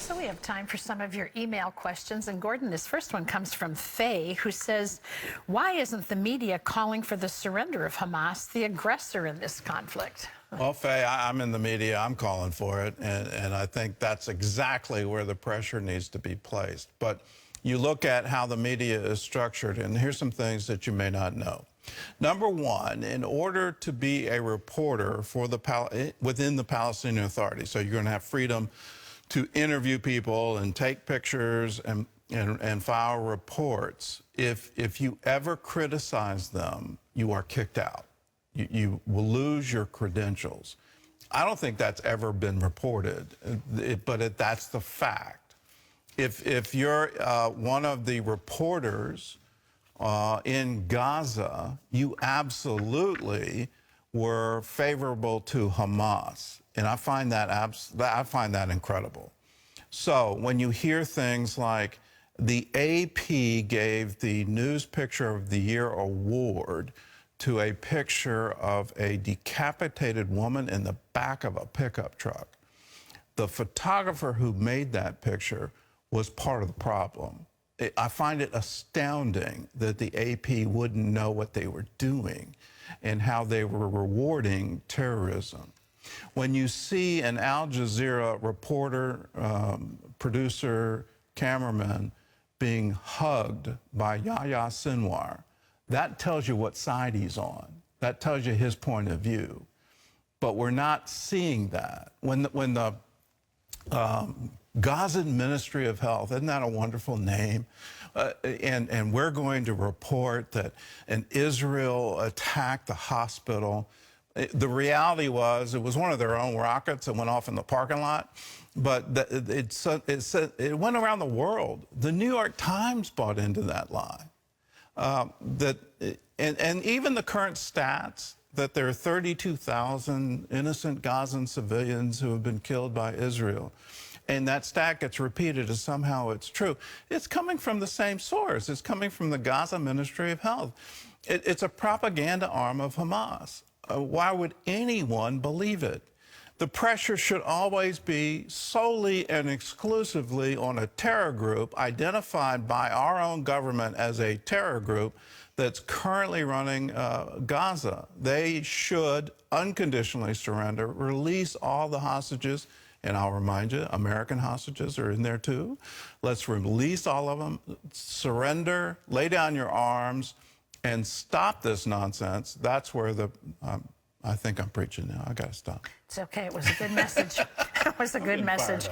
So we have time for some of your email questions. And Gordon, this first one comes from Faye, who says, why isn't the media calling for the surrender of Hamas, the aggressor in this conflict? Well, Faye, I'm in the media. I'm calling for it. And I think that's exactly where the pressure needs to be placed. But you look at how the media is structured, and here's some things that you may not know. Number one, in order to be a reporter for within the Palestinian Authority, so you're going to have freedom to interview people and take pictures and file reports. If you ever criticize them, you are kicked out. You will lose your credentials. I don't think that's ever been reported, but that's the fact. If you're one of the reporters in Gaza, you absolutely were favorable to Hamas. And I find that incredible. So when you hear things like the AP gave the News Picture of the Year award to a picture of a decapitated woman in the back of a pickup truck, the photographer who made that picture was part of the problem. I find it astounding that the AP wouldn't know what they were doing and how they were rewarding terrorism. When you see an Al Jazeera reporter, producer, cameraman being hugged by Yahya Sinwar, that tells you what side he's on. That tells you his point of view. But we're not seeing that. When the Gaza Ministry of Health, isn't that a wonderful name? And we're going to report that an Israel attacked the hospital. The reality was it was one of their own rockets that went off in the parking lot, but it went around the world. The New York Times bought into that lie. And even the current stats that there are 32,000 innocent Gazan civilians who have been killed by Israel, and that stat gets repeated as somehow it's true. It's coming from the same source. It's coming from the Gaza Ministry of Health. It's a propaganda arm of Hamas. Why would anyone believe it? The pressure should always be solely and exclusively on a terror group identified by our own government as a terror group that's currently running Gaza. They should unconditionally surrender, release all the hostages, and I'll remind you, American hostages are in there too. Let's release all of them, surrender, lay down your arms, and stop this nonsense. That's where I think I'm preaching now. I got to stop. It's okay. It was a good message. It was a good message.